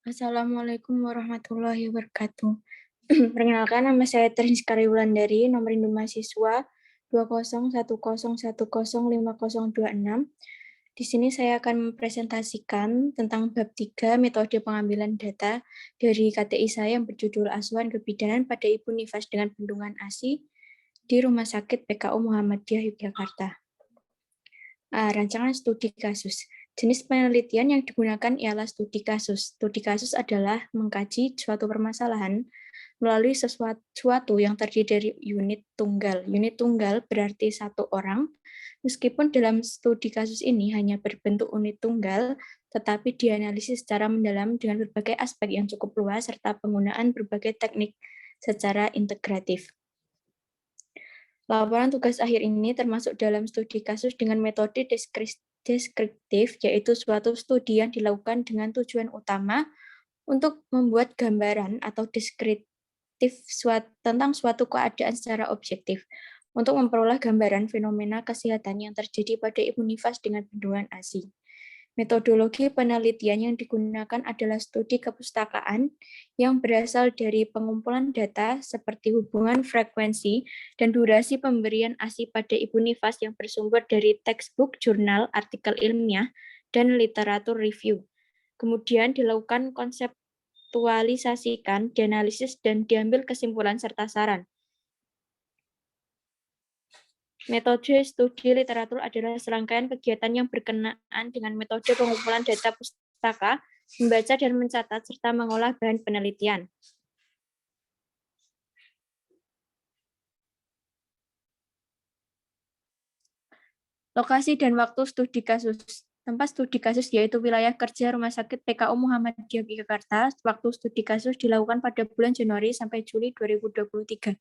Assalamualaikum warahmatullahi wabarakatuh. Perkenalkan, nama saya Trinska Wulandari, nomor induk mahasiswa 20101010506. Di sini saya akan mempresentasikan tentang bab 3 metode pengambilan data dari KTI saya yang berjudul Asuhan Kebidanan pada Ibu Nifas dengan Bendungan ASI di Rumah Sakit PKU Muhammadiyah Yogyakarta. Rancangan studi kasus. Jenis penelitian yang digunakan ialah studi kasus. Studi kasus adalah mengkaji suatu permasalahan melalui sesuatu yang terdiri dari unit tunggal. Unit tunggal berarti satu orang. Meskipun dalam studi kasus ini hanya berbentuk unit tunggal, tetapi dianalisis secara mendalam dengan berbagai aspek yang cukup luas serta penggunaan berbagai teknik secara integratif. Laporan tugas akhir ini termasuk dalam studi kasus dengan metode deskriptif, yaitu suatu studi yang dilakukan dengan tujuan utama untuk membuat gambaran atau deskriptif tentang suatu keadaan secara objektif, untuk memperoleh gambaran fenomena kesehatan yang terjadi pada ibu nifas dengan bendungan ASI. Metodologi penelitian yang digunakan adalah studi kepustakaan yang berasal dari pengumpulan data seperti hubungan frekuensi dan durasi pemberian ASI pada ibu nifas yang bersumber dari textbook, jurnal, artikel ilmiah, dan literatur review. Kemudian dilakukan konseptualisasikan, dianalisis, dan diambil kesimpulan serta saran. Metode studi literatur adalah serangkaian kegiatan yang berkenaan dengan metode pengumpulan data pustaka, membaca dan mencatat, serta mengolah bahan penelitian. Lokasi dan waktu studi kasus. Tempat studi kasus yaitu wilayah kerja Rumah Sakit PKU Muhammadiyah Yogyakarta. Waktu studi kasus dilakukan pada bulan Januari sampai Juli 2023.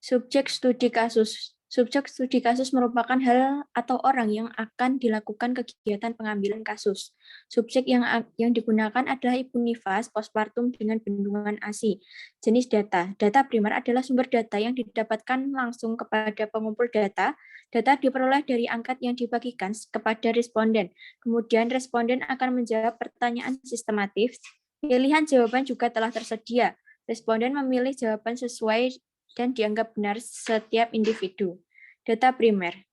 Subjek studi kasus. Subjek studi kasus merupakan hal atau orang yang akan dilakukan kegiatan pengambilan kasus. Subjek yang digunakan adalah ibu nifas postpartum dengan bendungan ASI. Jenis data. Data primer adalah sumber data yang didapatkan langsung kepada pengumpul data. Data diperoleh dari angkat yang dibagikan kepada responden. Kemudian responden akan menjawab pertanyaan sistematis. Pilihan jawaban juga telah tersedia. Responden memilih jawaban sesuai dan dianggap benar setiap individu. Data primer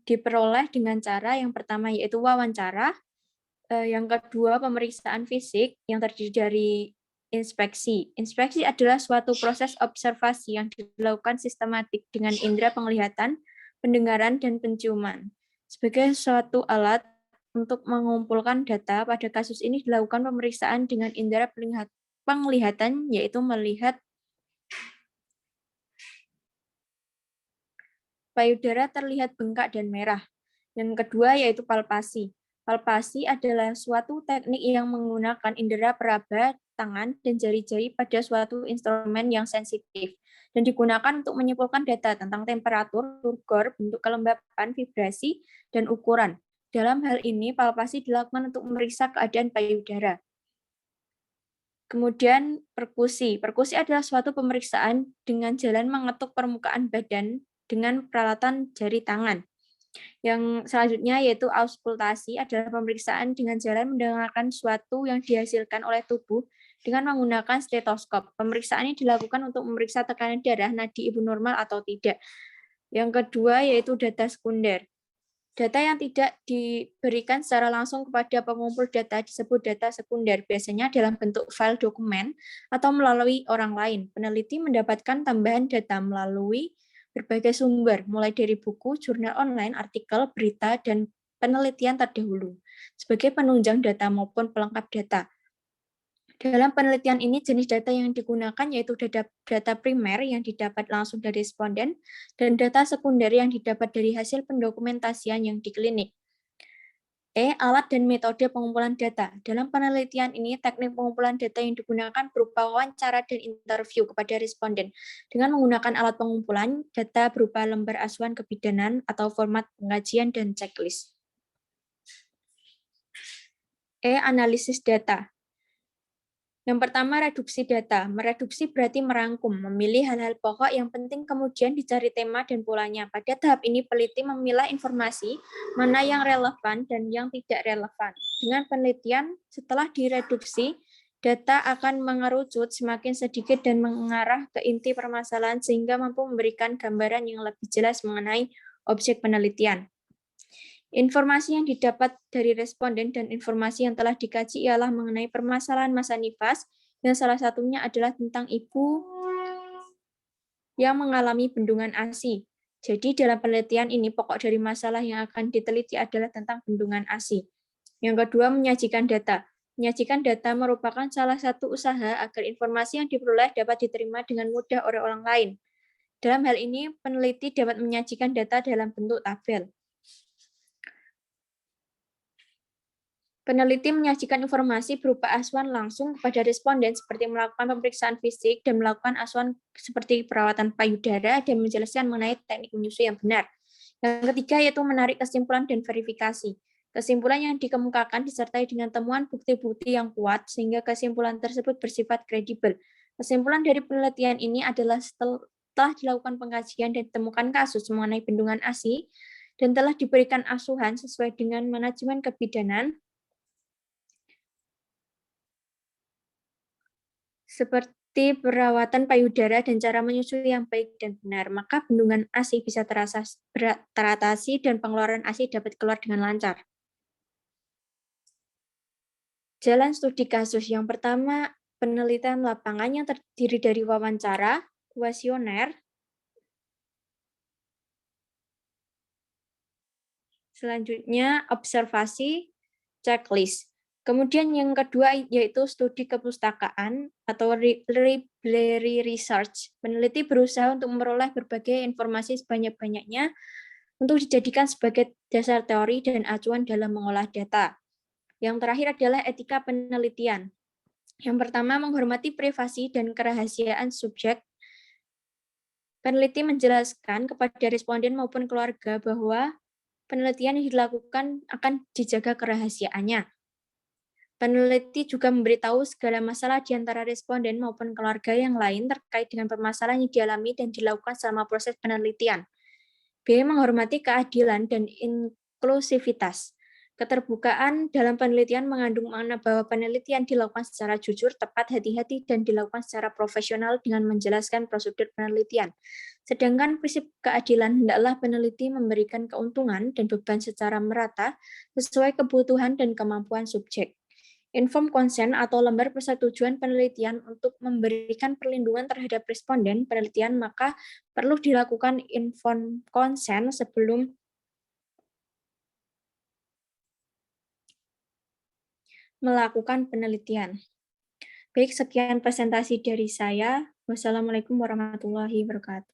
diperoleh dengan cara yang pertama yaitu wawancara, yang kedua pemeriksaan fisik yang terdiri dari inspeksi. Inspeksi adalah suatu proses observasi yang dilakukan sistematik dengan indera penglihatan, pendengaran, dan penciuman. Sebagai suatu alat untuk mengumpulkan data, pada kasus ini dilakukan pemeriksaan dengan indera penglihatan, yaitu melihat payudara terlihat bengkak dan merah. Yang kedua yaitu palpasi. Palpasi adalah suatu teknik yang menggunakan indera peraba, tangan, dan jari-jari pada suatu instrumen yang sensitif dan digunakan untuk menyimpulkan data tentang temperatur, turgor, bentuk kelembapan, vibrasi, dan ukuran. Dalam hal ini, palpasi dilakukan untuk memeriksa keadaan payudara. Kemudian perkusi. Perkusi adalah suatu pemeriksaan dengan jalan mengetuk permukaan badan dengan peralatan jari tangan. Yang selanjutnya yaitu auskultasi adalah pemeriksaan dengan jalan mendengarkan suatu yang dihasilkan oleh tubuh dengan menggunakan stetoskop. Pemeriksaan ini dilakukan untuk memeriksa tekanan darah, nadi ibu normal atau tidak. Yang kedua yaitu data sekunder. Data yang tidak diberikan secara langsung kepada pengumpul data disebut data sekunder, biasanya dalam bentuk file dokumen atau melalui orang lain. Peneliti mendapatkan tambahan data melalui berbagai sumber, mulai dari buku, jurnal online, artikel, berita, dan penelitian terdahulu, sebagai penunjang data maupun pelengkap data. Dalam penelitian ini, jenis data yang digunakan yaitu data primer yang didapat langsung dari responden dan data sekunder yang didapat dari hasil pendokumentasian yang di klinik. Alat dan metode pengumpulan data. Dalam penelitian ini, teknik pengumpulan data yang digunakan berupa wawancara dan interview kepada responden dengan menggunakan alat pengumpulan data berupa lembar asuhan kebidanan atau format pengajian dan checklist. Analisis data. Yang pertama, reduksi data. Mereduksi berarti merangkum, memilih hal-hal pokok yang penting kemudian dicari tema dan polanya. Pada tahap ini, peneliti memilah informasi mana yang relevan dan yang tidak relevan. Dengan penelitian, setelah direduksi, data akan mengerucut semakin sedikit dan mengarah ke inti permasalahan sehingga mampu memberikan gambaran yang lebih jelas mengenai objek penelitian. Informasi yang didapat dari responden dan informasi yang telah dikaji ialah mengenai permasalahan masa nifas, yang salah satunya adalah tentang ibu yang mengalami bendungan ASI. Jadi dalam penelitian ini pokok dari masalah yang akan diteliti adalah tentang bendungan ASI. Yang kedua, menyajikan data. Menyajikan data merupakan salah satu usaha agar informasi yang diperoleh dapat diterima dengan mudah oleh orang lain. Dalam hal ini, peneliti dapat menyajikan data dalam bentuk tabel. Peneliti menyajikan informasi berupa asuhan langsung kepada responden seperti melakukan pemeriksaan fisik dan melakukan asuhan seperti perawatan payudara dan menjelaskan mengenai teknik menyusui yang benar. Yang ketiga yaitu menarik kesimpulan dan verifikasi. Kesimpulan yang dikemukakan disertai dengan temuan bukti-bukti yang kuat sehingga kesimpulan tersebut bersifat kredibel. Kesimpulan dari penelitian ini adalah setelah dilakukan pengkajian dan ditemukan kasus mengenai bendungan ASI dan telah diberikan asuhan sesuai dengan manajemen kebidanan, seperti perawatan payudara dan cara menyusui yang baik dan benar, maka bendungan ASI bisa teratasi dan pengeluaran ASI dapat keluar dengan lancar. Jalan studi kasus yang pertama, penelitian lapangan yang terdiri dari wawancara, kuesioner, selanjutnya observasi, checklist. Kemudian yang kedua yaitu studi kepustakaan atau library research. Peneliti berusaha untuk memperoleh berbagai informasi sebanyak-banyaknya untuk dijadikan sebagai dasar teori dan acuan dalam mengolah data. Yang terakhir adalah etika penelitian. Yang pertama, menghormati privasi dan kerahasiaan subjek. Peneliti menjelaskan kepada responden maupun keluarga bahwa penelitian yang dilakukan akan dijaga kerahasiaannya. Peneliti juga memberitahu segala masalah di antara responden maupun keluarga yang lain terkait dengan permasalahan yang dialami dan dilakukan selama proses penelitian. B. Menghormati keadilan dan inklusivitas. Keterbukaan dalam penelitian mengandung makna bahwa penelitian dilakukan secara jujur, tepat, hati-hati, dan dilakukan secara profesional dengan menjelaskan prosedur penelitian. Sedangkan prinsip keadilan hendaklah peneliti memberikan keuntungan dan beban secara merata sesuai kebutuhan dan kemampuan subjek. Informed consent atau lembar persetujuan penelitian untuk memberikan perlindungan terhadap responden penelitian, maka perlu dilakukan informed consent sebelum melakukan penelitian. Baik, sekian presentasi dari saya. Wassalamualaikum warahmatullahi wabarakatuh.